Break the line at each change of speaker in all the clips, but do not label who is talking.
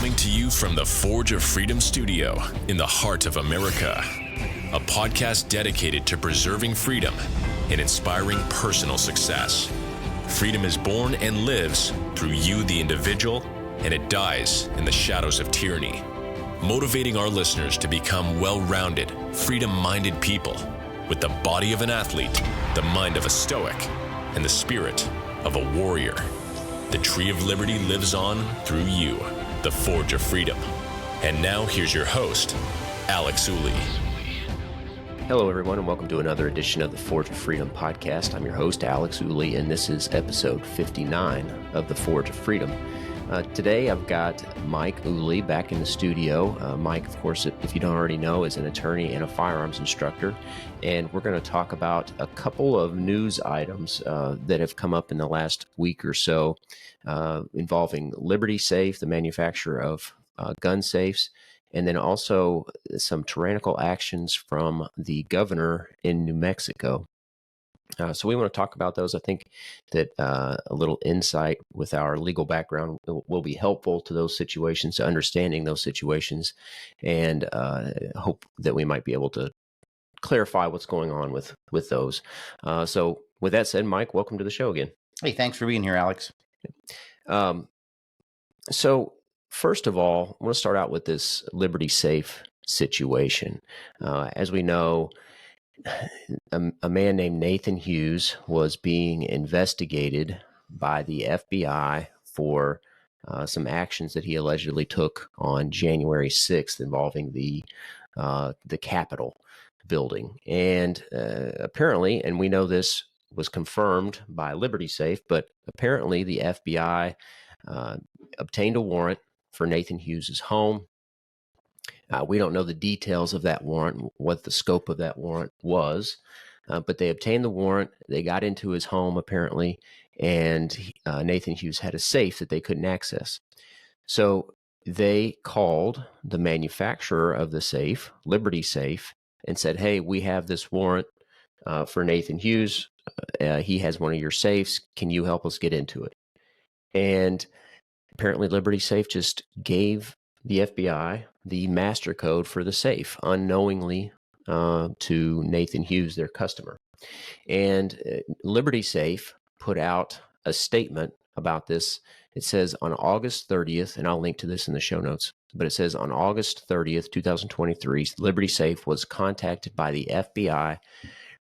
Coming to you from the Forge of Freedom studio in the heart of America. A podcast dedicated to preserving freedom and inspiring personal success. Freedom is born and lives through you, the individual, and it dies in the shadows of tyranny. Motivating our listeners to become well-rounded, freedom-minded people with the body of an athlete, the mind of a stoic, and the spirit of a warrior. The tree of liberty lives on through you, the Forge of Freedom. And now here's your host, Alex Ooley.
Hello, everyone, and welcome to another edition of the Forge of Freedom podcast. I'm your host, Alex Ooley, and this is episode 59 of the Forge of Freedom. Today, I've got Mike Ooley back in the studio. Mike, of course, if you don't already know, is an attorney and a firearms instructor, and we're going to talk about a couple of news items that have come up in the last week or so involving Liberty Safe, the manufacturer of gun safes, and then also some tyrannical actions from the governor in New Mexico. So we want to talk about those. I think that a little insight with our legal background will be helpful to those situations, to understanding those situations, and hope that we might be able to clarify what's going on with those. So with that said, Mike, welcome to the show again.
Hey, thanks for being here, Alex.
So first of all, I want to start out with this Liberty Safe situation. As we know, a man named Nathan Hughes was being investigated by the FBI for some actions that he allegedly took on January 6th involving the Capitol building. And apparently, and we know this was confirmed by Liberty Safe, but apparently the FBI obtained a warrant for Nathan Hughes's home. We don't know the details of that warrant, what the scope of that warrant was, but they obtained the warrant. They got into his home, apparently, and Nathan Hughes had a safe that they couldn't access. So they called the manufacturer of the safe, Liberty Safe, and said, hey, we have this warrant for Nathan Hughes. He has one of your safes. Can you help us get into it? And apparently Liberty Safe just gave the FBI the master code for the safe unknowingly to Nathan Hughes, their customer. And Liberty Safe put out a statement about this. It says on August 30th, and I'll link to this in the show notes, but it says on August 30th, 2023, Liberty Safe was contacted by the FBI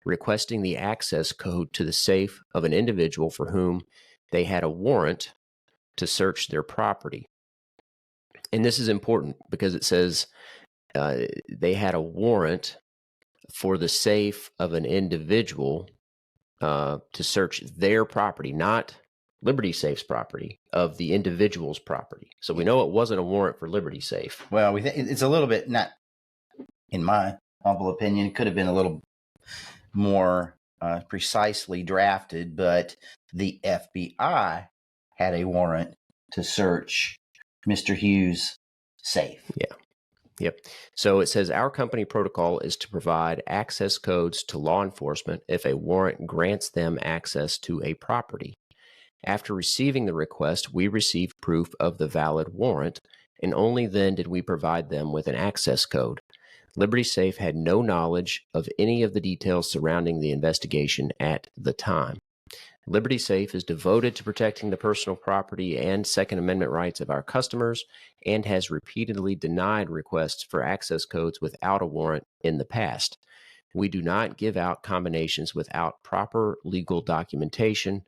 requesting the access code to the safe of an individual for whom they had a warrant to search their property. And this is important because it says they had a warrant for the safe of an individual to search their property, not Liberty Safe's property, of the individual's property. So we know it wasn't a warrant for Liberty Safe.
Well, it's a little bit, not in my humble opinion, it could have been a little more precisely drafted, but the FBI had a warrant to search Mr. Hughes' safe.
Yeah. Yep. So it says our company protocol is to provide access codes to law enforcement if a warrant grants them access to a property. After receiving the request, we received proof of the valid warrant, and only then did we provide them with an access code. Liberty Safe had no knowledge of any of the details surrounding the investigation at the time. Liberty Safe is devoted to protecting the personal property and Second Amendment rights of our customers and has repeatedly denied requests for access codes without a warrant in the past. We do not give out combinations without proper legal documentation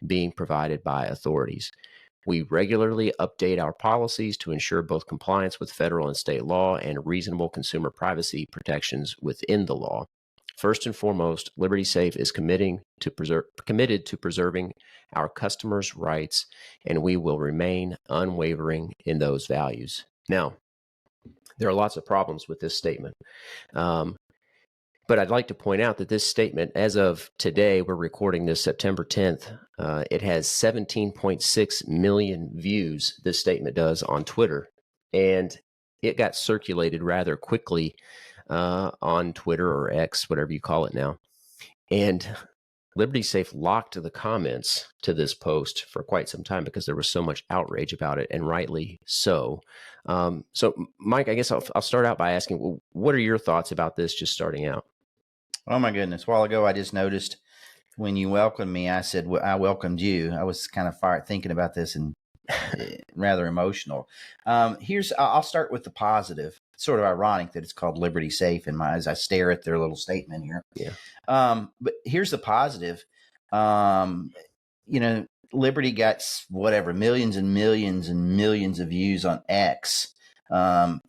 being provided by authorities. We regularly update our policies to ensure both compliance with federal and state law and reasonable consumer privacy protections within the law. First and foremost, Liberty Safe is committed to preserving our customers' rights, and we will remain unwavering in those values. Now, there are lots of problems with this statement, but I'd like to point out that this statement, as of today, we're recording this September 10th, it has 17.6 million views, this statement does, on Twitter, and it got circulated rather quickly on Twitter or X, whatever you call it now. And Liberty Safe locked the comments to this post for quite some time because there was so much outrage about it, and rightly so. So, Mike, I guess I'll start out by asking, what are your thoughts about this just starting out?
Oh, my goodness. A while ago, I just noticed when you welcomed me, I said, well, I welcomed you. I was kind of thinking about this and rather emotional. I'll start with the positive. It's sort of ironic that it's called Liberty Safe as I stare at their little statement here.
Yeah.
But here's the positive. Liberty got millions and millions and millions of views on X.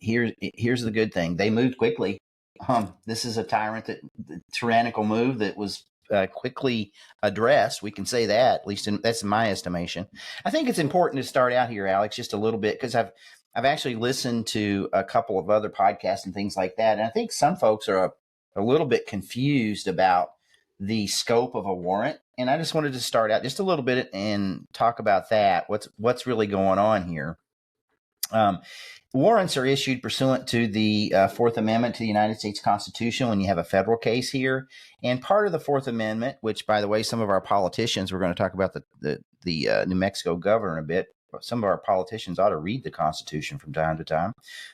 Here's the good thing. They moved quickly. This is a tyrannical move that was quickly addressed. We can say that, at least that's in my estimation. I think it's important to start out here, Alex, just a little bit, because I've actually listened to a couple of other podcasts and things like that, and I think some folks are a little bit confused about the scope of a warrant. And I just wanted to start out just a little bit and talk about that. What's really going on here? Warrants are issued pursuant to the Fourth Amendment to the United States Constitution when you have a federal case here. And part of the Fourth Amendment, which, by the way, some of our politicians, we're going to talk about the New Mexico governor in a bit. Some of our politicians ought to read the Constitution from time to time.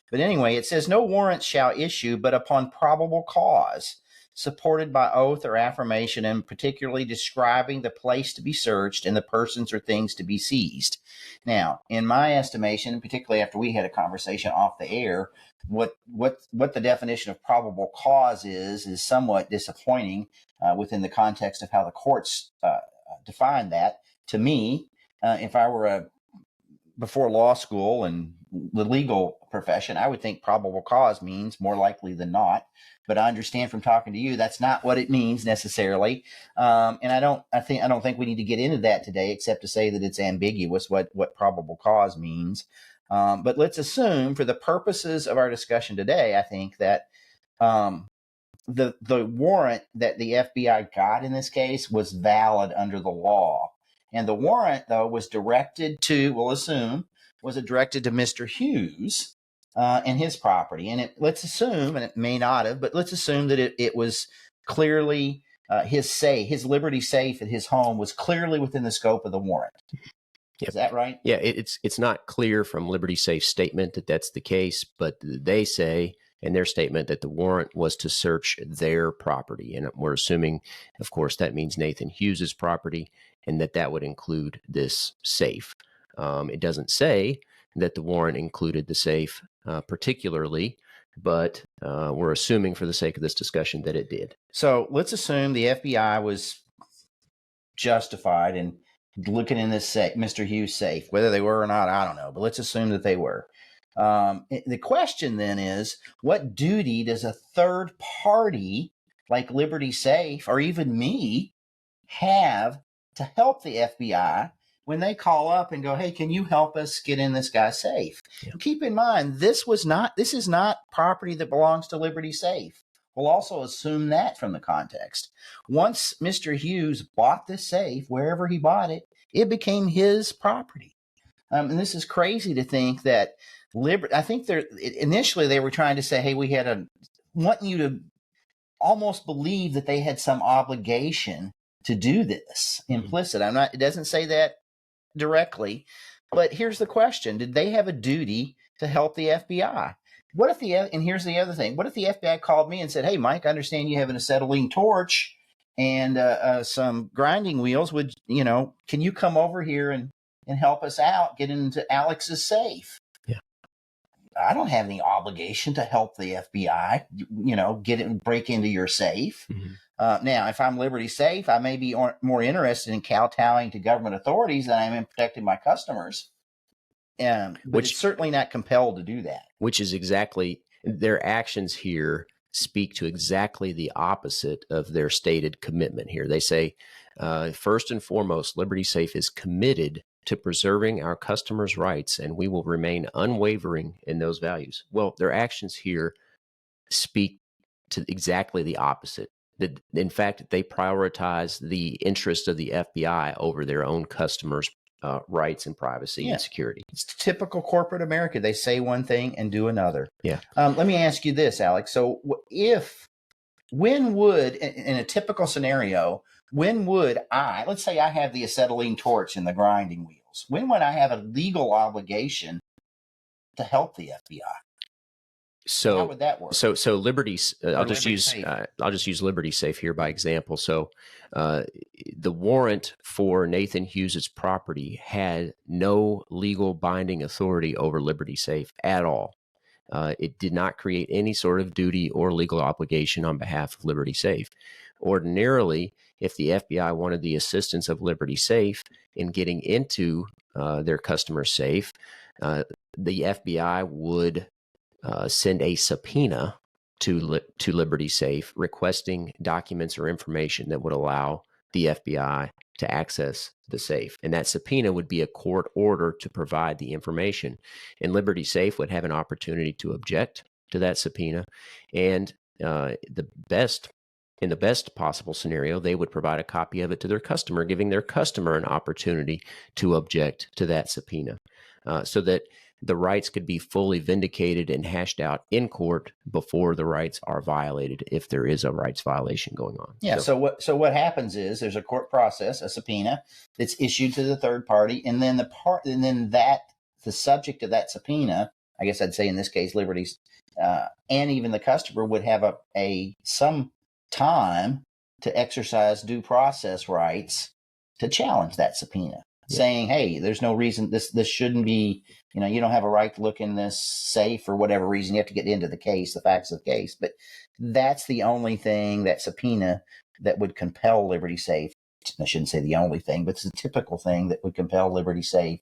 But anyway, it says, no warrant shall issue but upon probable cause, supported by oath or affirmation, and particularly describing the place to be searched and the persons or things to be seized. Now, in my estimation, particularly after we had a conversation off the air, what the definition of probable cause is somewhat disappointing within the context of how the courts define that. To me, if I were before law school and the legal profession, I would think probable cause means more likely than not. But I understand from talking to you, that's not what it means necessarily. And I don't think we need to get into that today, except to say that it's ambiguous what probable cause means. But let's assume, for the purposes of our discussion today, I think that the warrant that the FBI got in this case was valid under the law. And the warrant, though, was directed to Mr. Hughes and his property. And let's assume, and it may not have, but let's assume that it was clearly his Liberty Safe at his home was clearly within the scope of the warrant. Yep. Is that right?
Yeah, it's not clear from Liberty Safe's statement that that's the case, but they say in their statement that the warrant was to search their property. And we're assuming, of course, that means Nathan Hughes's property, and that would include this safe. It doesn't say that the warrant included the safe particularly, but we're assuming for the sake of this discussion that it did.
So let's assume the FBI was justified in looking in this Mr. Hughes safe. Whether they were or not, I don't know, but let's assume that they were. The question then is, what duty does a third party like Liberty Safe or even me have to help the FBI when they call up and go, hey, can you help us get in this guy's safe? Yeah. Keep in mind, this is not property that belongs to Liberty Safe. We'll also assume that from the context. Once Mr. Hughes bought this safe, wherever he bought it, it became his property. And this is crazy to think that I think initially they were trying to say, hey, want you to almost believe that they had some obligation to do this implicit. It doesn't say that directly, but here's the question. Did they have a duty to help the FBI? And here's the other thing. What if the FBI called me and said, hey, Mike, I understand you have an acetylene torch and some grinding wheels. Can you come over here and help us out, get into Alex's safe?
Yeah.
I don't have any obligation to help the FBI, get it and break into your safe. Mm-hmm. Now, if I'm Liberty Safe, I may be more interested in kowtowing to government authorities than I am in protecting my customers. But it's certainly not compelled to do that.
Which is exactly, their actions here speak to exactly the opposite of their stated commitment here. They say, first and foremost, Liberty Safe is committed to preserving our customers' rights, and we will remain unwavering in those values. Well, their actions here speak to exactly the opposite. That, in fact, they prioritize the interest of the FBI over their own customers' rights and privacy and security.
It's typical corporate America. They say one thing and do another.
Yeah.
Let me ask you this, Alex. So when would, in a typical scenario, when would let's say I have the acetylene torch and the grinding wheels, when would I have a legal obligation to help the FBI?
So
how would that work?
So Liberty, I'll just use Liberty Safe here by example. So the warrant for Nathan Hughes's property had no legal binding authority over Liberty Safe at all. It did not create any sort of duty or legal obligation on behalf of Liberty Safe. Ordinarily, if the FBI wanted the assistance of Liberty Safe in getting into their customer safe, the FBI would send a subpoena to Liberty Safe requesting documents or information that would allow the FBI to access the safe. And that subpoena would be a court order to provide the information. And Liberty Safe would have an opportunity to object to that subpoena. And in the best possible scenario, they would provide a copy of it to their customer, giving their customer an opportunity to object to that subpoena, so that the rights could be fully vindicated and hashed out in court before the rights are violated, if there is a rights violation going on.
Yeah. So what happens is there's a court process, a subpoena that's issued to the third party, and then the subject of that subpoena, I guess I'd say in this case, Liberty's, and even the customer would have some time to exercise due process rights to challenge that subpoena. Yeah. Saying, hey, there's no reason this shouldn't be, you don't have a right to look in this safe for whatever reason. You have to get into the case, the facts of the case. But that's the only thing, that subpoena, that would compel Liberty Safe. I shouldn't say the only thing, but it's a typical thing that would compel Liberty Safe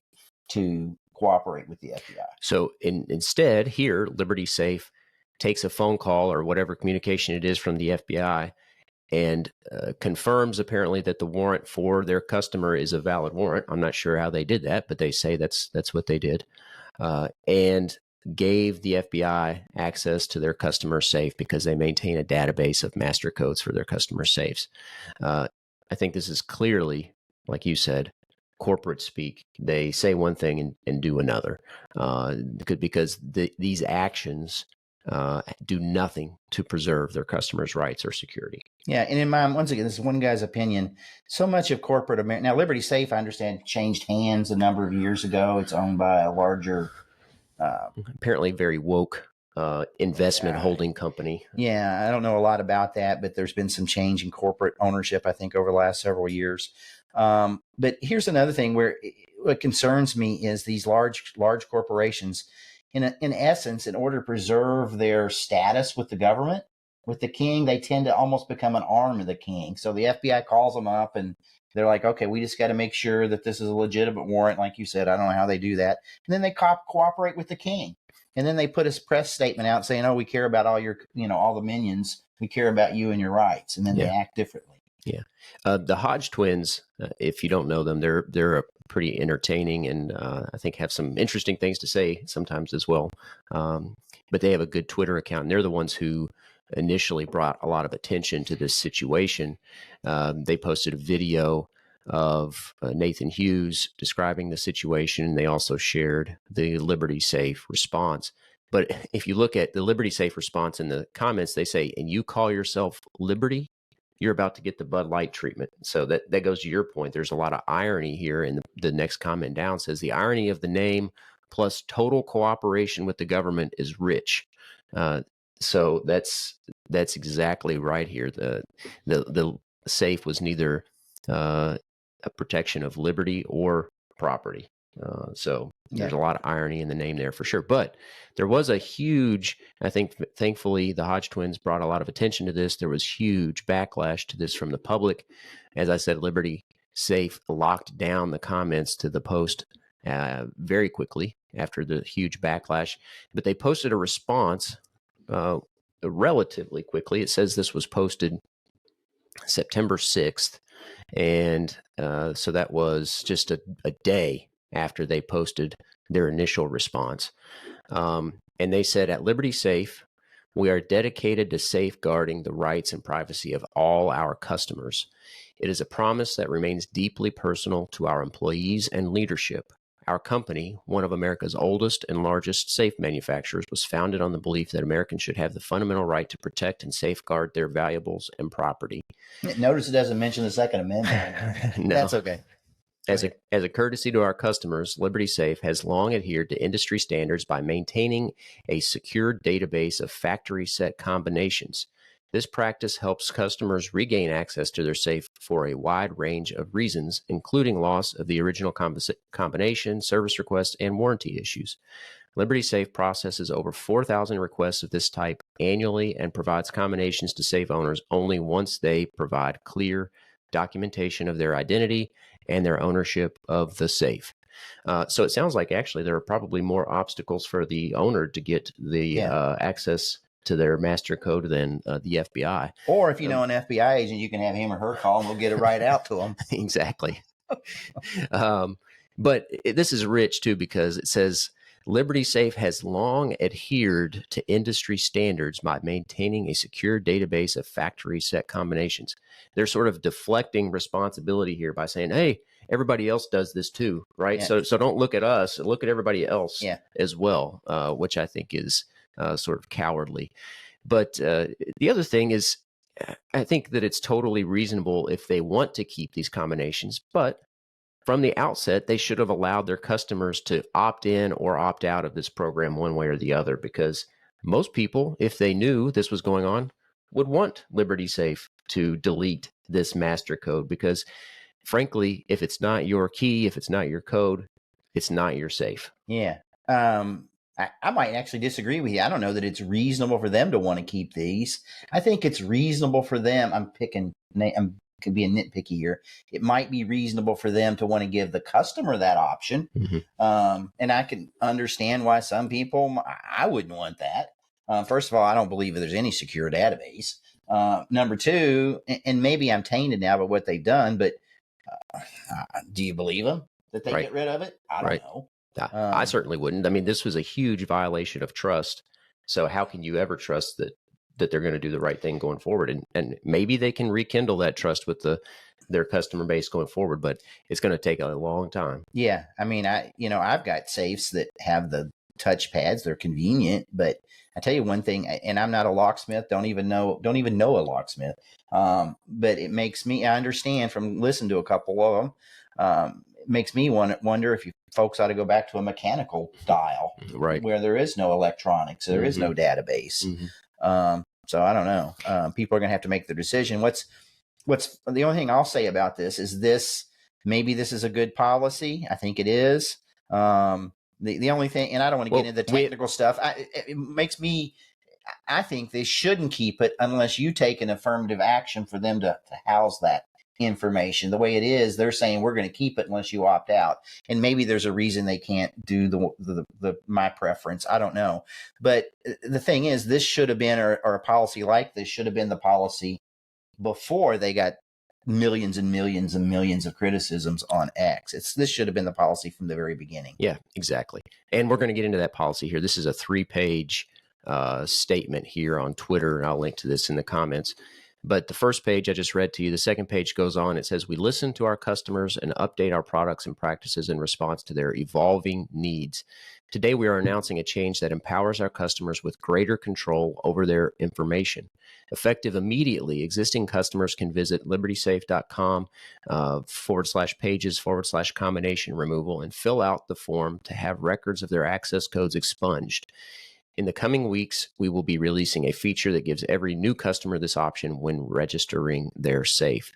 to cooperate with the FBI.
So instead, here, Liberty Safe takes a phone call or whatever communication it is from the FBI and confirms apparently that the warrant for their customer is a valid warrant. I'm not sure how they did that, but they say that's what they did, and gave the FBI access to their customer safe because they maintain a database of master codes for their customer safes. I think this is clearly, like you said, corporate speak. They say one thing and do another, because these actions do nothing to preserve their customers' rights or security.
Yeah, and in my, once again, this is one guy's opinion. So much of corporate America, now Liberty Safe, I understand, changed hands a number of years ago. It's owned by a larger,
apparently very woke investment holding company.
Yeah, I don't know a lot about that, but there's been some change in corporate ownership, I think, over the last several years. But here's another thing where what concerns me is these large corporations, in essence, in order to preserve their status with the government, with the king, they tend to almost become an arm of the king. So the FBI calls them up and they're like, okay, we just got to make sure that this is a legitimate warrant. Like you said, I don't know how they do that. And then they cooperate with the king. And then they put a press statement out saying, oh, we care about all your, all the minions. We care about you and your rights. And then they act differently.
Yeah. The Hodge twins, if you don't know them, they're a pretty entertaining and I think have some interesting things to say sometimes as well. But they have a good Twitter account, and they're the ones who initially brought a lot of attention to this situation. They posted a video of Nathan Hughes describing the situation. They also shared the Liberty Safe response. But if you look at the Liberty Safe response in the comments, they say, and you call yourself Liberty? You're about to get the Bud Light treatment. So that goes to your point. There's a lot of irony here. And the next comment down says, the irony of the name plus total cooperation with the government is rich. So that's exactly right here. The safe was neither a protection of liberty or property. So there's a lot of irony in the name there for sure. But there was a huge, I think, thankfully, the Hodge twins brought a lot of attention to this. There was huge backlash to this from the public. As I said, Liberty Safe locked down the comments to the post very quickly after the huge backlash. But they posted a response relatively quickly. It says this was posted September 6th. And so that was just a day after they posted their initial response. And they said, at Liberty Safe, we are dedicated to safeguarding the rights and privacy of all our customers. It is a promise that remains deeply personal to our employees and leadership. Our company, one of America's oldest and largest safe manufacturers, was founded on the belief that Americans should have the fundamental right to protect and safeguard their valuables and property.
Notice it doesn't mention the Second Amendment.
No.
That's okay.
As a courtesy to our customers, Liberty Safe has long adhered to industry standards by maintaining a secure database of factory set combinations. This practice helps customers regain access to their safe for a wide range of reasons, including loss of the original combination, service requests, and warranty issues. Liberty Safe processes over 4,000 requests of this type annually and provides combinations to safe owners only once they provide clear documentation of their identity and their ownership of the safe. So it sounds like actually there are probably more obstacles for the owner to get the access to their master code than the FBI.
Or if you know an FBI agent, you can have him or her call and we'll get it right out to them.
Exactly. But this is rich too, because it says Liberty Safe has long adhered to industry standards by maintaining a secure database of factory set combinations. They're sort of deflecting responsibility here by saying, hey, everybody else does this too, right?
Yeah.
So don't look at us, look at everybody else as well, which I think is sort of cowardly. But the other thing is, I think that it's totally reasonable if they want to keep these combinations, but from the outset, they should have allowed their customers to opt in or opt out of this program one way or the other, because most people, if they knew this was going on, would want Liberty Safe to delete this master code, because frankly, if it's not your key, if it's not your code, it's not your safe.
Yeah. I might actually disagree with you. I don't know that it's reasonable for them to want to keep these. I think it's reasonable for them. I'm being nitpicky here. It might be reasonable for them to want to give the customer that option. Mm-hmm. And I can understand why some people, I wouldn't want that. First of all, I don't believe there's any secure database. Number two, and maybe I'm tainted now by what they've done, but do you believe them that they get rid of it? I don't know.
I certainly wouldn't. I mean, this was a huge violation of trust. So how can you ever trust that they're going to do the right thing going forward? And maybe they can rekindle that trust with their customer base going forward, but it's going to take a long time.
Yeah. I mean, I've got safes that have the touch pads. They're convenient, but I tell you one thing, and I'm not a locksmith, don't even know a locksmith. But it makes me, I understand from listening to a couple of them, it makes me wonder if you folks ought to go back to a mechanical dial,
right,
where there is no electronics, there is no database. So I don't know. People are going to have to make their decision. What's the only thing I'll say about this is maybe this is a good policy. I think it is. The only thing, and I don't want to get into the technical stuff. It makes me, I think they shouldn't keep it unless you take an affirmative action for them to house that information. The way it is, they're saying we're going to keep it unless you opt out. And maybe there's a reason they can't do the my preference. I don't know. But the thing is, this should have been, or a policy like this should have been the policy before they got millions and millions and millions of criticisms on X. This should have been the policy from the very beginning.
Yeah, exactly. And we're going to get into that policy here. This is a 3-page statement here on Twitter, and I'll link to this in the comments. But the first page I just read to you, the second page goes on. It says, we listen to our customers and update our products and practices in response to their evolving needs. Today, we are announcing a change that empowers our customers with greater control over their information. Effective immediately, existing customers can visit libertysafe.com /pages/combination removal and fill out the form to have records of their access codes expunged. In the coming weeks, we will be releasing a feature that gives every new customer this option when registering their safe.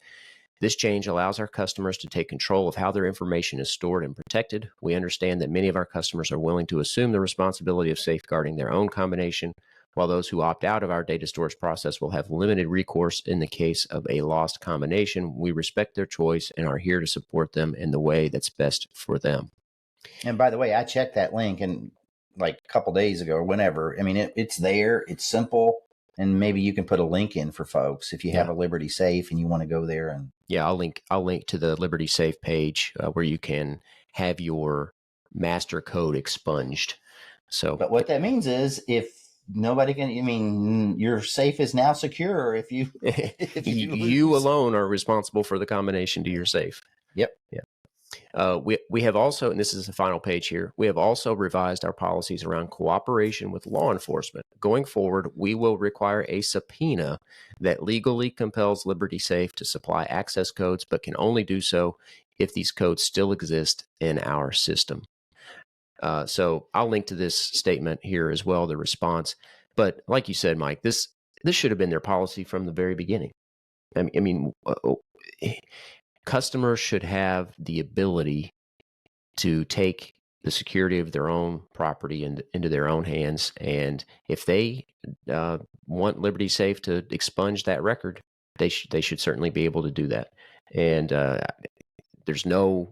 This change allows our customers to take control of how their information is stored and protected. We understand that many of our customers are willing to assume the responsibility of safeguarding their own combination, while those who opt out of our data storage process will have limited recourse in the case of a lost combination. We respect their choice and are here to support them in the way that's best for them.
And by the way, I checked that link and like a couple days ago or whenever. I mean, it's there, it's simple, and maybe you can put a link in for folks if you have a Liberty Safe and you want to go there. And
I'll link to the Liberty Safe page where you can have your master code expunged. So,
but what that means is if nobody can, I mean, your safe is now secure if you,
you alone are responsible for the combination to your safe.
Yep.
Yeah. We have also, and this is the final page here, we have also revised our policies around cooperation with law enforcement. Going forward, we will require a subpoena that legally compels Liberty Safe to supply access codes, but can only do so if these codes still exist in our system. So I'll link to this statement here as well, the response. But like you said, Mike, this should have been their policy from the very beginning. I mean, customers should have the ability to take the security of their own property into their own hands. And if they want Liberty Safe to expunge that record, they should certainly be able to do that. And there's no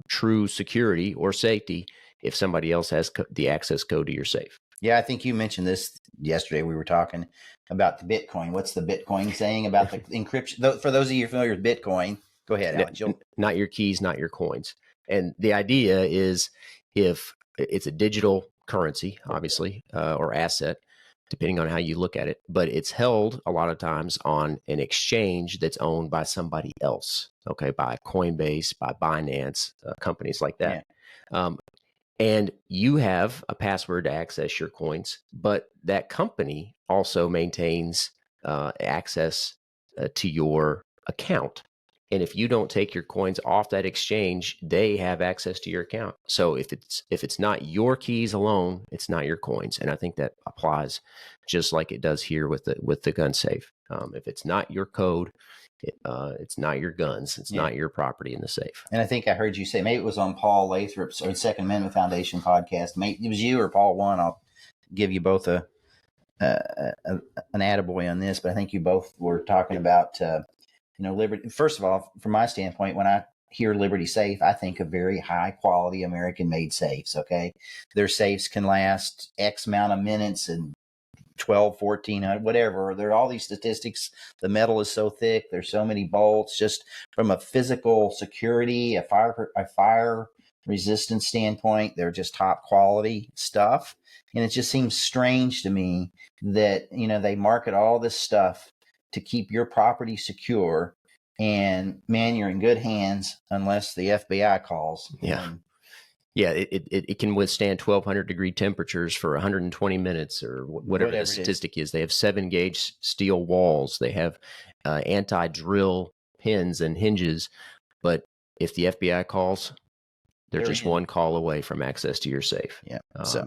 true security or safety if somebody else has the access code to your safe.
Yeah, I think you mentioned this yesterday. We were talking about the Bitcoin. What's the Bitcoin saying about the encryption? For those of you familiar with Bitcoin, go ahead, Alex.
Not your keys, not your coins. And the idea is, if it's a digital currency, obviously, or asset, depending on how you look at it, but it's held a lot of times on an exchange that's owned by somebody else, okay, by Coinbase, by Binance, companies like that. Yeah. And you have a password to access your coins, but that company also maintains access to your account. And if you don't take your coins off that exchange, they have access to your account. So if it's not your keys alone, it's not your coins. And I think that applies just like it does here with the gun safe. If it's not your code, it's not your guns. It's not your property in the safe.
And I think I heard you say, maybe it was on Paul Lathrop's or Second Amendment Foundation podcast. Maybe it was you or Paul one. I'll give you both an attaboy on this, but I think you both were talking about Liberty. First of all, from my standpoint, when I hear Liberty Safe, I think of very high quality American made safes. Okay. Their safes can last X amount of minutes and 12, 14, whatever. There are all these statistics. The metal is so thick. There's so many bolts. Just from a physical security, a fire resistance standpoint, they're just top quality stuff. And it just seems strange to me that, they market all this stuff to keep your property secure, and man, you're in good hands unless the FBI calls.
Yeah. Yeah, it can withstand 1,200 degree temperatures for 120 minutes or whatever the statistic is. They have 7-gauge steel walls. They have anti-drill pins and hinges. But if the FBI calls, they're just one call away from access to your safe.
Yeah.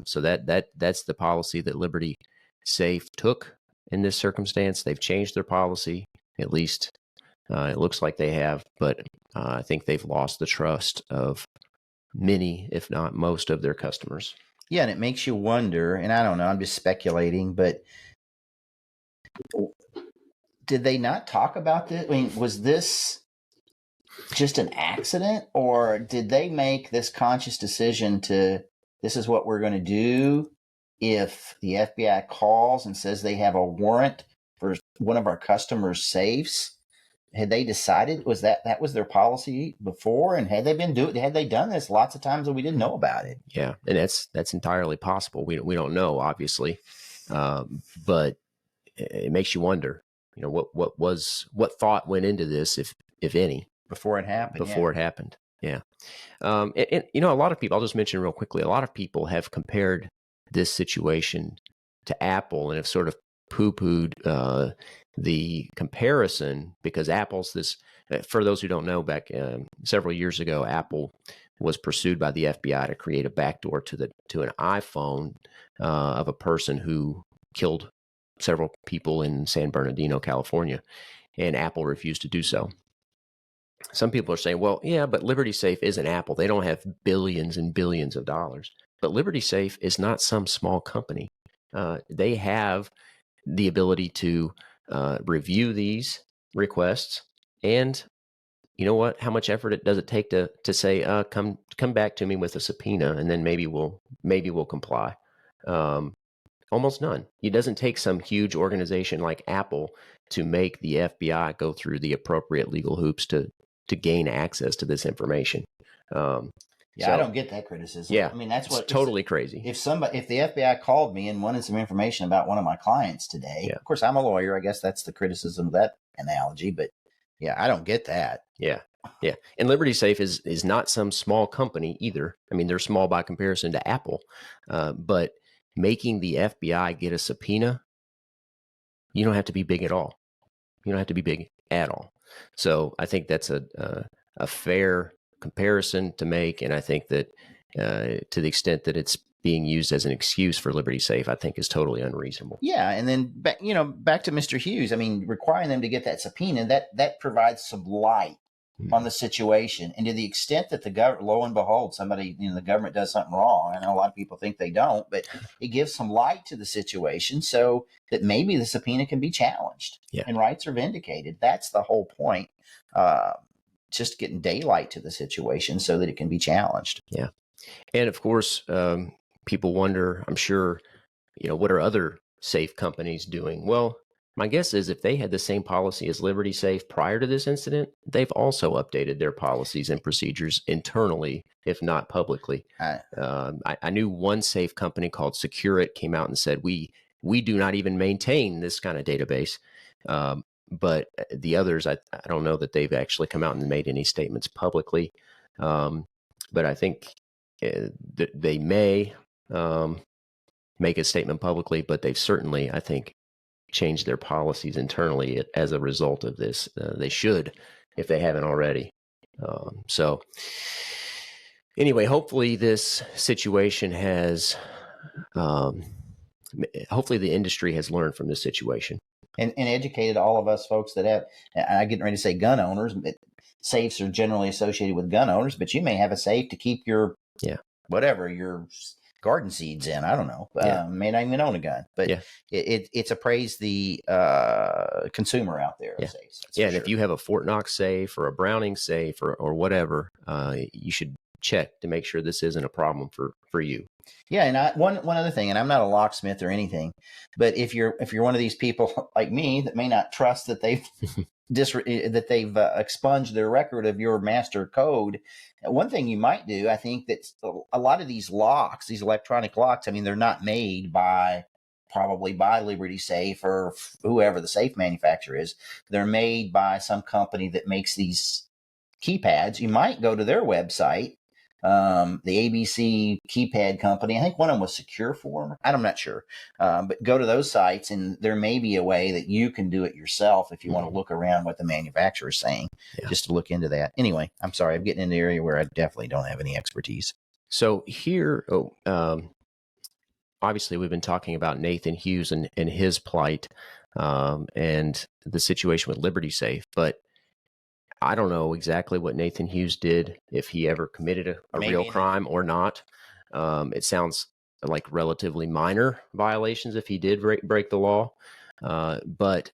So that's the policy that Liberty Safe took in this circumstance. They've changed their policy, at least it looks like they have. But I think they've lost the trust of many, if not most, of their customers.
Yeah, and it makes you wonder, and I don't know, I'm just speculating, but did they not talk about this? I mean, was this just an accident, or did they make this conscious decision to, this is what we're going to do if the FBI calls and says they have a warrant for one of our customers' safes? Had they decided that was their policy before, and had they done this lots of times and we didn't know about it?
Yeah, and that's entirely possible. We don't know, obviously, but it makes you wonder. What thought went into this, if any,
before it happened.
It happened, yeah. And a lot of people. I'll just mention real quickly. A lot of people have compared this situation to Apple and have sort of poo-pooed the comparison, because Apple's this, for those who don't know, back several years ago, Apple was pursued by the FBI to create a backdoor to an iPhone of a person who killed several people in San Bernardino, California, and Apple refused to do so. Some people are saying, well, yeah, but Liberty Safe isn't Apple. They don't have billions and billions of dollars. But Liberty Safe is not some small company. They have the ability to review these requests, and you know what? How much effort does it take to say, come back to me with a subpoena, and then maybe we'll comply. Almost none. It doesn't take some huge organization like Apple to make the FBI go through the appropriate legal hoops to gain access to this information.
I don't get that criticism.
Yeah,
I mean, that's what
totally crazy.
If the FBI called me and wanted some information about one of my clients today, of course I'm a lawyer. I guess that's the criticism of that analogy. But yeah, I don't get that.
Yeah, Yeah. And Liberty Safe is not some small company either. I mean, they're small by comparison to Apple. But making the FBI get a subpoena, you don't have to be big at all. You don't have to be big at all. So I think that's a fair comparison to make. And I think that to the extent that it's being used as an excuse for Liberty Safe, I think is totally unreasonable.
Yeah, and then back to Mr. Hughes. I mean, requiring them to get that subpoena, that provides some light on the situation, and to the extent that the government, lo and behold, somebody, the government does something wrong. I know a lot of people think they don't, but it gives some light to the situation so that maybe the subpoena can be challenged and rights are vindicated. That's the whole point. Just getting daylight to the situation so that it can be challenged.
Yeah, and of course, people wonder, I'm sure, what are other safe companies doing? Well, my guess is if they had the same policy as Liberty Safe prior to this incident, they've also updated their policies and procedures internally, if not publicly. I knew one safe company called Securit came out and said, we do not even maintain this kind of database. But the others, I don't know that they've actually come out and made any statements publicly. But I think they may make a statement publicly, but they've certainly, I think, changed their policies internally as a result of this. They should, if they haven't already. So anyway, hopefully this situation has, hopefully the industry has learned from this situation.
And educated all of us folks that have, I'm getting ready to say gun owners, but safes are generally associated with gun owners, but you may have a safe to keep your, whatever, your garden seeds in. I don't know. May not even own a gun, but it's appraised the consumer out there.
Yeah,
Safes,
and if you have a Fort Knox safe or a Browning safe or whatever, you should check to make sure this isn't a problem for you.
Yeah, and one other thing, and I'm not a locksmith or anything, but if you're one of these people like me that may not trust that they've expunged their record of your master code, one thing you might do, I think, that a lot of these locks, these electronic locks, I mean, they're not made probably by Liberty Safe or whoever the safe manufacturer is. They're made by some company that makes these keypads. You might go to their website, the ABC keypad company. I think one of them was Secureform. I'm not sure. But go to those sites, and there may be a way that you can do it yourself if you want to look around what the manufacturer is saying, just to look into that. Anyway, I'm sorry. I'm getting in the area where I definitely don't have any expertise.
So here, obviously, we've been talking about Nathan Hughes and his plight and the situation with Liberty Safe, but I don't know exactly what Nathan Hughes did, if he ever committed a real crime or not. It sounds like relatively minor violations if he did break the law. But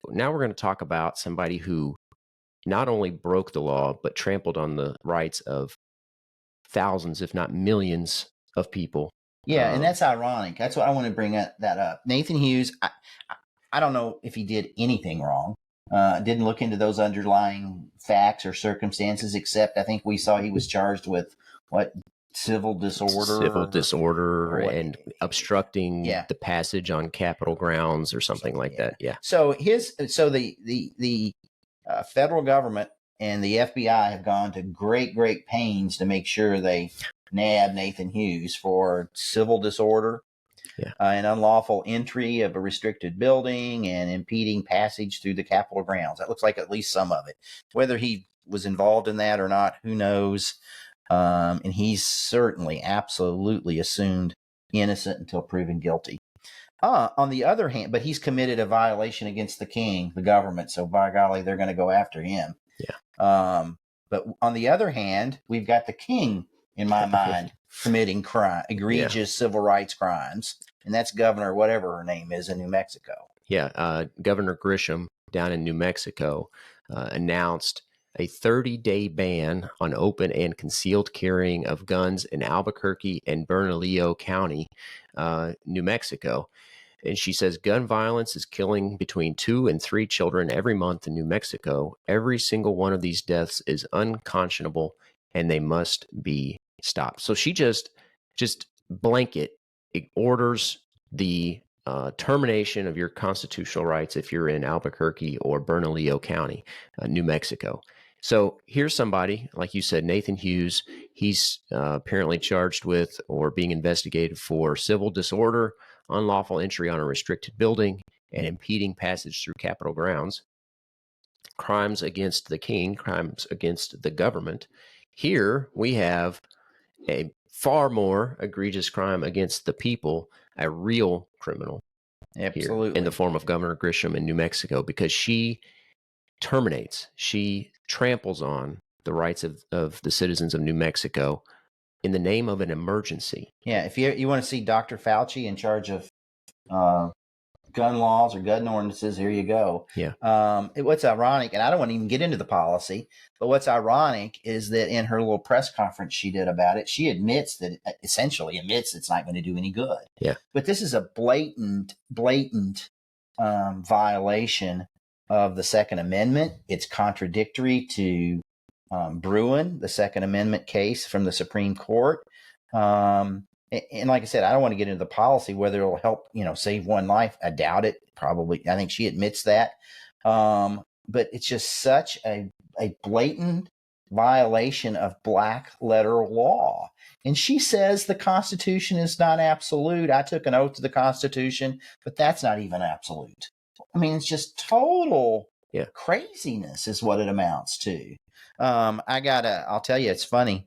now we're going to talk about somebody who not only broke the law, but trampled on the rights of thousands, if not millions of people.
Yeah, and that's ironic. That's what I want to bring that up. Nathan Hughes, I don't know if he did anything wrong. Didn't look into those underlying facts or circumstances, except I think we saw he was charged with civil disorder
and obstructing the passage on Capitol grounds or something like that. Yeah.
So the federal government and the FBI have gone to great pains to make sure they nab Nathan Hughes for civil disorder. An unlawful entry of a restricted building and impeding passage through the Capitol grounds. That looks like at least some of it. Whether he was involved in that or not, who knows? And he's certainly absolutely assumed innocent until proven guilty. On the other hand, but he's committed a violation against the king, the government. So by golly, they're going to go after him. Yeah. But on the other hand, we've got the king, in my mind, committing egregious civil rights crimes. And that's Governor, whatever her name is, in New Mexico.
Yeah. Governor Grisham down in New Mexico announced a 30-day ban on open and concealed carrying of guns in Albuquerque and Bernalillo County, New Mexico. And she says gun violence is killing between 2 and 3 children every month in New Mexico. Every single one of these deaths is unconscionable, and they must be stopped. So she just blanket orders the termination of your constitutional rights if you're in Albuquerque or Bernalillo County, New Mexico. So here's somebody, like you said, Nathan Hughes. He's apparently charged with or being investigated for civil disorder, unlawful entry on a restricted building, and impeding passage through Capitol grounds. Crimes against the king, crimes against the government. Here we have a far more egregious crime against the people, a real criminal
Absolutely.
here in the form of Governor Grisham in New Mexico, because she tramples on the rights of the citizens of New Mexico in the name of an emergency.
Yeah, if you want to see Dr. Fauci in charge of gun laws or gun ordinances, here you go.
Yeah.
What's ironic, and I don't want to even get into the policy, but what's ironic is that in her little press conference she did about it, she essentially admits it's not going to do any good.
Yeah.
But this is a blatant violation of the Second Amendment. It's contradictory to Bruin, the Second Amendment case from the Supreme Court. And like I said, I don't want to get into the policy, whether it'll help, save one life. I doubt it. Probably. I think she admits that. But it's just such a blatant violation of black letter law. And she says the Constitution is not absolute. I took an oath to the Constitution, but that's not even absolute. I mean, it's just total craziness is what it amounts to. I'll tell you, it's funny.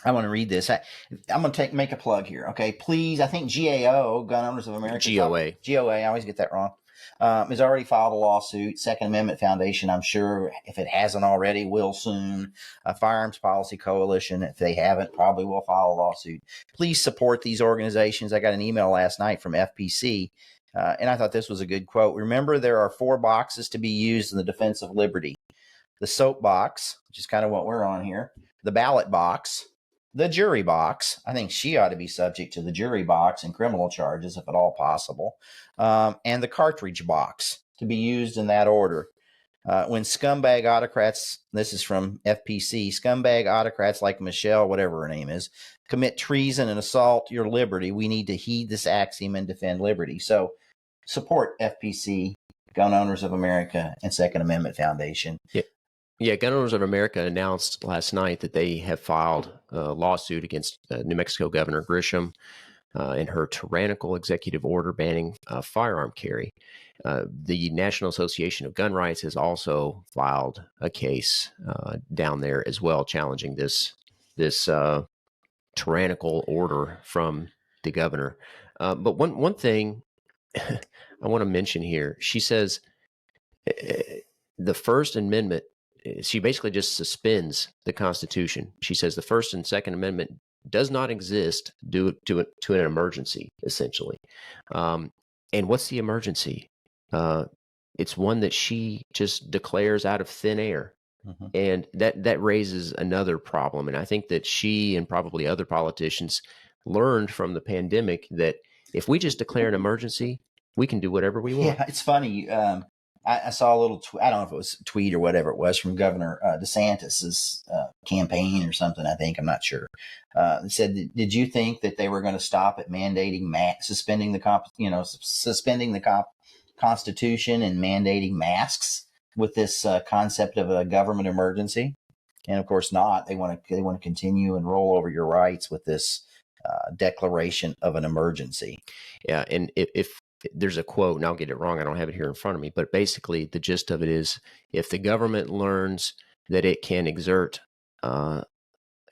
I want to read this. I'm going to make a plug here. Okay, please. I think GAO, Gun Owners of America. GOA. I always get that wrong. Has already filed a lawsuit. Second Amendment Foundation, I'm sure, if it hasn't already, will soon. Firearms Policy Coalition, if they haven't, probably will file a lawsuit. Please support these organizations. I got an email last night from FPC, and I thought this was a good quote. Remember, there are 4 boxes to be used in the defense of liberty. The soap box, which is kind of what we're on here. The ballot box. The jury box. I think she ought to be subject to the jury box and criminal charges, if at all possible. And the cartridge box, to be used in that order. When scumbag autocrats, this is from FPC, scumbag autocrats like Michelle, whatever her name is, commit treason and assault your liberty, we need to heed this axiom and defend liberty. So support FPC, Gun Owners of America, and Second Amendment Foundation.
Yeah, Gun Owners of America announced last night that they have filed a lawsuit against New Mexico Governor Grisham in her tyrannical executive order banning firearm carry. The National Association of Gun Rights has also filed a case down there as well, challenging this tyrannical order from the governor. But one thing I want to mention here, she says the First Amendment, she basically just suspends the Constitution. She says the First and Second Amendment does not exist due to an emergency, essentially. And what's the emergency? It's one that she just declares out of thin air. Mm-hmm. And that raises another problem. And I think that she and probably other politicians learned from the pandemic that if we just declare an emergency, we can do whatever we want.
Yeah, it's funny. I saw a little, I don't know if it was a tweet or whatever it was from Governor DeSantis's campaign or something, I think. I'm not sure. It said, did you think that they were going to stop at mandating, suspending the Constitution and mandating masks with this concept of a government emergency? And of course not. They want to continue and roll over your rights with this declaration of an emergency.
Yeah, and if there's a quote, and I'll get it wrong, I don't have it here in front of me, but basically the gist of it is, if the government learns that it can exert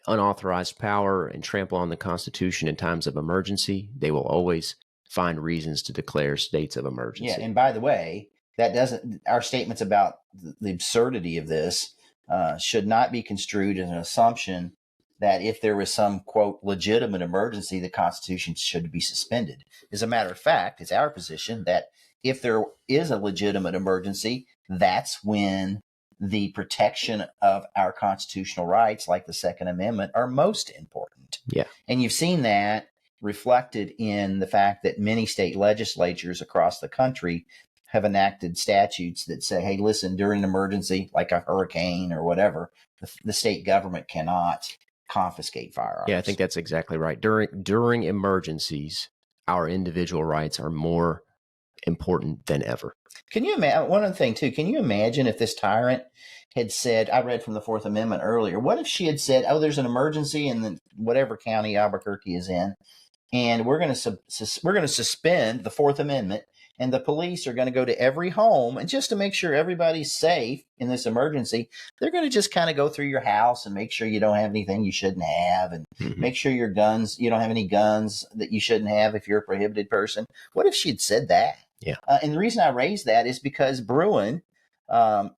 unauthorized power and trample on the Constitution in times of emergency, they will always find reasons to declare states of emergency.
Yeah, and by the way, our statements about the absurdity of this should not be construed as an assumption that if there was some, quote, legitimate emergency, the Constitution should be suspended. As a matter of fact, it's our position that if there is a legitimate emergency, that's when the protection of our constitutional rights, like the Second Amendment, are most important.
Yeah.
And you've seen that reflected in the fact that many state legislatures across the country have enacted statutes that say, hey, listen, during an emergency, like a hurricane or whatever, the state government cannot confiscate firearms.
Yeah, I think that's exactly right. During emergencies, our individual rights are more important than ever.
Can you imagine one other thing too? Can you imagine if this tyrant had said, I read from the Fourth Amendment earlier, what if she had said, oh, there's an emergency in the whatever county Albuquerque is in, and we're going to suspend the Fourth Amendment, and the police are going to go to every home, and just to make sure everybody's safe in this emergency, they're going to just kind of go through your house and make sure you don't have anything you shouldn't have, and make sure you don't have any guns that you shouldn't have if you're a prohibited person. What if she'd said that?
Yeah.
And the reason I raise that is because Bruin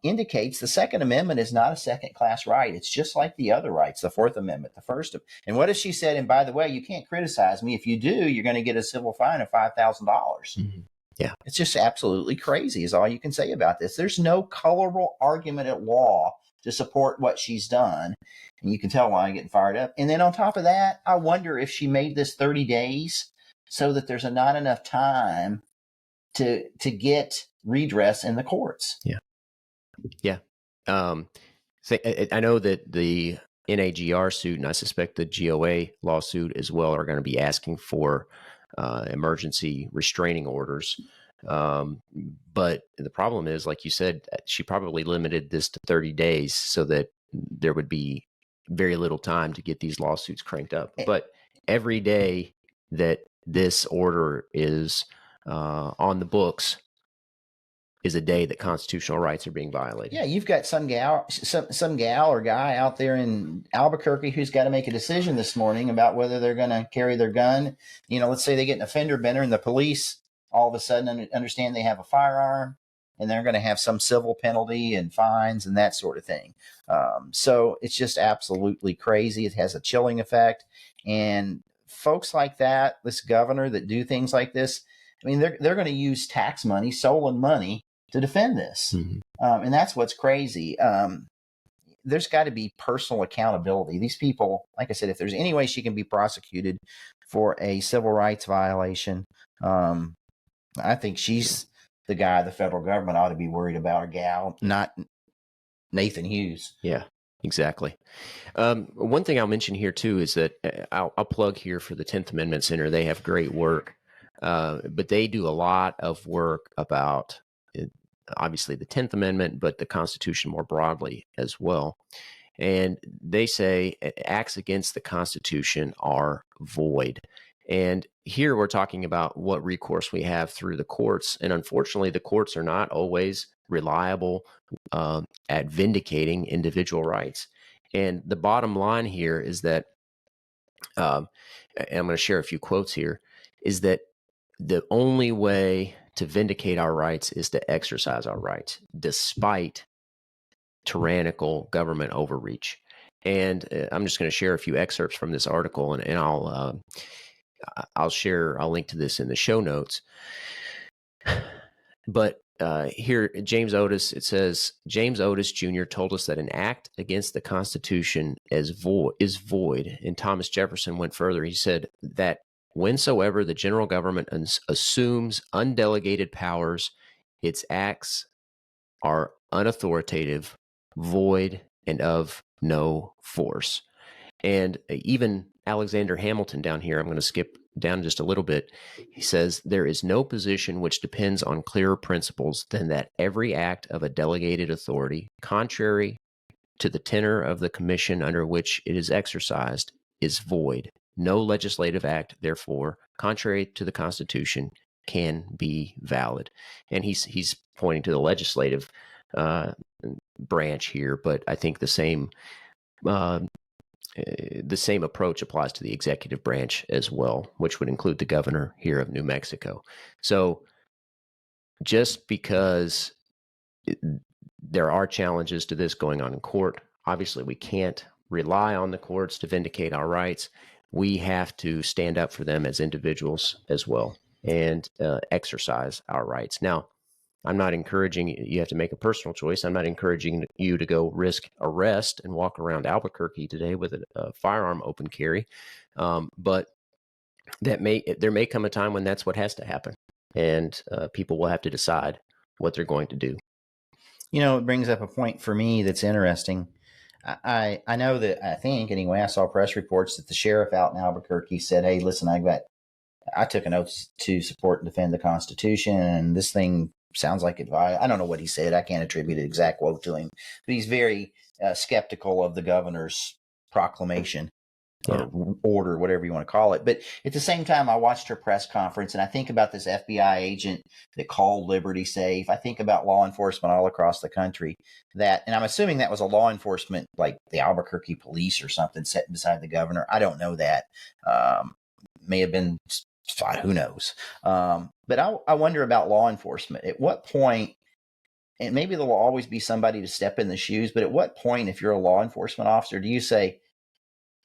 indicates the Second Amendment is not a second-class right. It's just like the other rights, the Fourth Amendment, the First. And what if she said, and by the way, you can't criticize me. If you do, you're going to get a civil fine of $5,000.
Yeah.
It's just absolutely crazy is all you can say about this. There's no colorable argument at law to support what she's done. And you can tell why I'm getting fired up. And then on top of that, I wonder if she made this 30 days so that there's not enough time to get redress in the courts.
Yeah. Yeah. I know that the NAGR suit, and I suspect the GOA lawsuit as well, are going to be asking for emergency restraining orders. But the problem is, like you said, she probably limited this to 30 days so that there would be very little time to get these lawsuits cranked up. But every day that this order is on the books is a day that constitutional rights are being violated.
Yeah, you've got some gal or guy out there in Albuquerque who's got to make a decision this morning about whether they're going to carry their gun. Let's say they get an offender bender and the police all of a sudden understand they have a firearm and they're going to have some civil penalty and fines and that sort of thing. So it's just absolutely crazy. It has a chilling effect. And folks like that, this governor that do things like this, I mean, they're going to use tax money, stolen money, to defend this. And that's what's crazy. There's got to be personal accountability. These people, like I said, if there's any way she can be prosecuted for a civil rights violation, I think she's the guy the federal government ought to be worried about, or gal, not Nathan Hughes.
Yeah, exactly. One thing I'll mention here too is that I'll plug here for the 10th Amendment Center. They have great work, but they do a lot of work about obviously the 10th Amendment, but the Constitution more broadly as well. And they say acts against the Constitution are void. And here we're talking about what recourse we have through the courts. And unfortunately, the courts are not always reliable at vindicating individual rights. And the bottom line here is that, and I'm going to share a few quotes here, is that the only way to vindicate our rights is to exercise our rights, despite tyrannical government overreach. And I'm just going to share a few excerpts from this article, and I'll link to this in the show notes. But here, James Otis, it says, James Otis Jr. told us that an act against the Constitution is void. And Thomas Jefferson went further. He said that whensoever the general government assumes undelegated powers, its acts are unauthoritative, void, and of no force. And even Alexander Hamilton down here, I'm going to skip down just a little bit. He says, there is no position which depends on clearer principles than that every act of a delegated authority, contrary to the tenor of the commission under which it is exercised, is void. No legislative act, therefore, contrary to the Constitution, can be valid. And he's pointing to the legislative branch here, but I think the same approach applies to the executive branch as well, which would include the governor here of New Mexico. So just because there are challenges to this going on in court, obviously we can't rely on the courts to vindicate our rights. We have to stand up for them as individuals as well and exercise our rights. Now, I'm not encouraging you have to make a personal choice. I'm not encouraging you to go risk arrest and walk around Albuquerque today with a firearm open carry. But there may come a time when that's what has to happen, and people will have to decide what they're going to do.
It brings up a point for me that's interesting. I know that, I think anyway, I saw press reports that the sheriff out in Albuquerque said, hey, listen, I've got I took an oath to support and defend the Constitution, and this thing sounds like advice. I don't know what he said. I can't attribute an exact quote to him, but he's very skeptical of the governor's proclamation or order, whatever you want to call it. But at the same time, I watched her press conference, and I think about this FBI agent that called Liberty Safe. I think about law enforcement all across the country and I'm assuming that was a law enforcement, like the Albuquerque police or something, sitting beside the governor. I don't know that. May have been, who knows? But I wonder about law enforcement. At what point, and maybe there will always be somebody to step in the shoes, but at what point, if you're a law enforcement officer, do you say,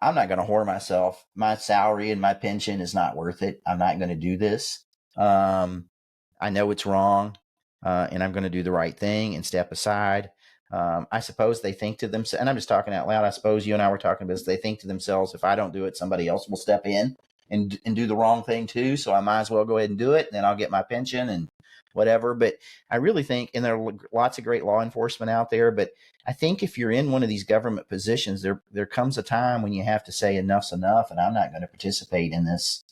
I'm not going to whore myself. My salary and my pension is not worth it. I'm not going to do this. I know it's wrong, and I'm going to do the right thing and step aside. I suppose they think to themselves, and I'm just talking out loud. I suppose you and I were talking about this. They think to themselves, if I don't do it, somebody else will step in and do the wrong thing too. So I might as well go ahead and do it, and then I'll get my pension and whatever. But I really think, and there are lots of great law enforcement out there, but I think if you're in one of these government positions, there comes a time when you have to say enough's enough, and I'm not going to participate in this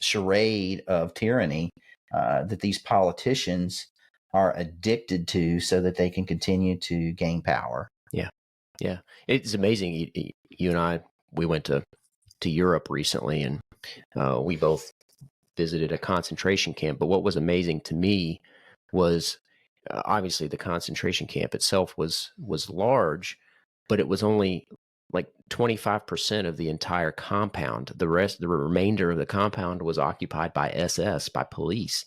charade of tyranny that these politicians are addicted to so that they can continue to gain power.
Yeah. It's amazing. You and I, we went to Europe recently, and we both visited a concentration camp. But what was amazing to me was obviously the concentration camp itself was large, but it was only like 25% of the entire compound. The remainder of the compound was occupied by SS, by police.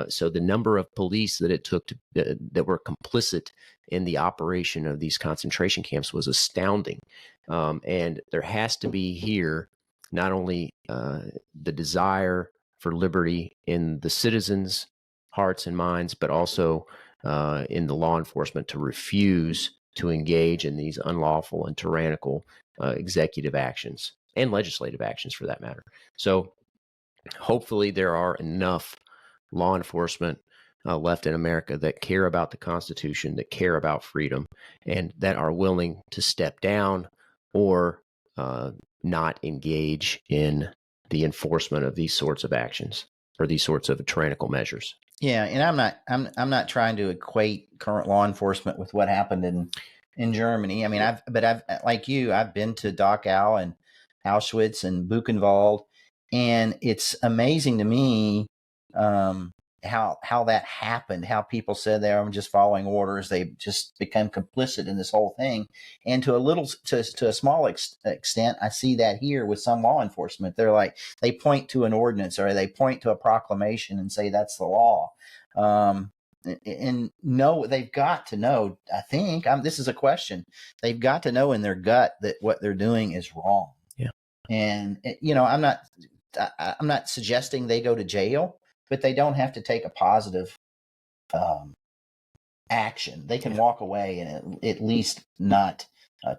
So the number of police that it took that were complicit in the operation of these concentration camps was astounding. And there has to be here not only the desire for liberty in the citizens' hearts and minds, but also in the law enforcement to refuse to engage in these unlawful and tyrannical executive actions and legislative actions for that matter. So hopefully there are enough law enforcement left in America that care about the Constitution, that care about freedom, and that are willing to step down or not engage in the enforcement of these sorts of actions or these sorts of tyrannical measures.
Yeah, and I'm not trying to equate current law enforcement with what happened in Germany. I mean, I've like you, I've been to Dachau and Auschwitz and Buchenwald, and it's amazing to me how that happened. How people said they were just following orders. They just become complicit in this whole thing. And to a small extent, I see that here with some law enforcement. They're like, they point to an ordinance or they point to a proclamation and say that's the law. And no, they've got to know. I think this is a question. They've got to know in their gut that what they're doing is wrong.
Yeah.
And I'm not suggesting they go to jail, but they don't have to take a positive action. They can walk away and at least not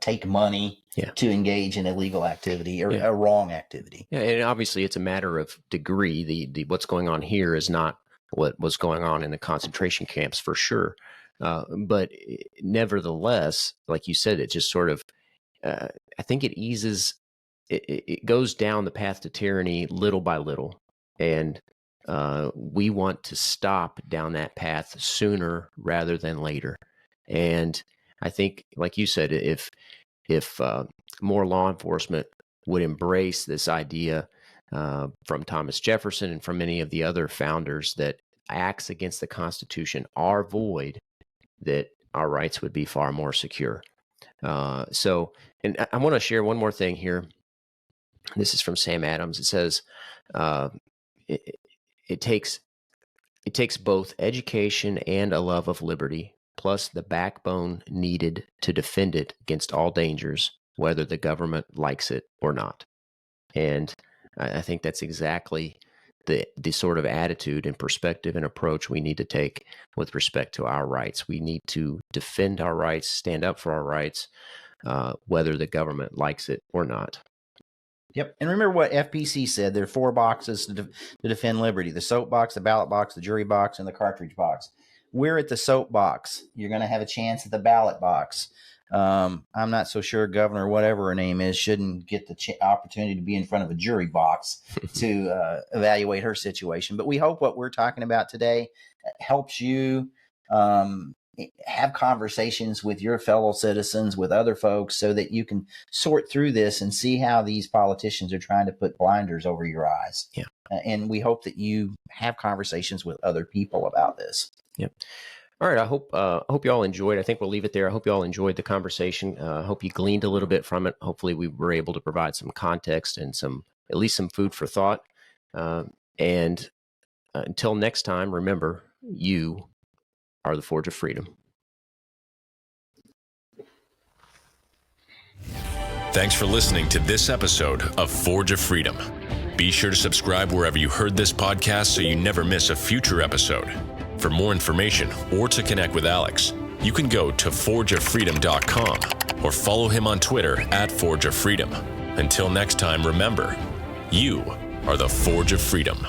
take money to engage in illegal activity or a wrong activity.
Yeah, and obviously it's a matter of degree. The what's going on here is not what was going on in the concentration camps for sure. But nevertheless, like you said, it just sort of, I think it eases, it goes down the path to tyranny little by little. And we want to stop down that path sooner rather than later. And I think, like you said, if more law enforcement would embrace this idea from Thomas Jefferson and from many of the other founders that acts against the Constitution are void, that our rights would be far more secure. So, and I want to share one more thing here. This is from Sam Adams. It says, it takes both education and a love of liberty, plus the backbone needed to defend it against all dangers, whether the government likes it or not. And I think that's exactly the sort of attitude and perspective and approach we need to take with respect to our rights. We need to defend our rights, stand up for our rights, whether the government likes it or not.
Yep. And remember what FPC said. There are 4 boxes to defend liberty: the soap box, the ballot box, the jury box, and the cartridge box. We're at the soap box. You're going to have a chance at the ballot box. I'm not so sure Governor, whatever her name is, shouldn't get the opportunity to be in front of a jury box to evaluate her situation. But we hope what we're talking about today helps you have conversations with your fellow citizens, with other folks, so that you can sort through this and see how these politicians are trying to put blinders over your eyes.
Yeah.
And we hope that you have conversations with other people about this.
Yep. All right. I hope you all enjoyed. I think we'll leave it there. I hope you all enjoyed the conversation. I hope you gleaned a little bit from it. Hopefully we were able to provide some context and at least some food for thought. And until next time, remember, you are the Forge of Freedom.
Thanks for listening to this episode of Forge of Freedom. Be sure to subscribe wherever you heard this podcast so you never miss a future episode. For more information or to connect with Alex, you can go to forgeoffreedom.com or follow him on Twitter @ForgeOfFreedom. Until next time, remember, you are the Forge of Freedom.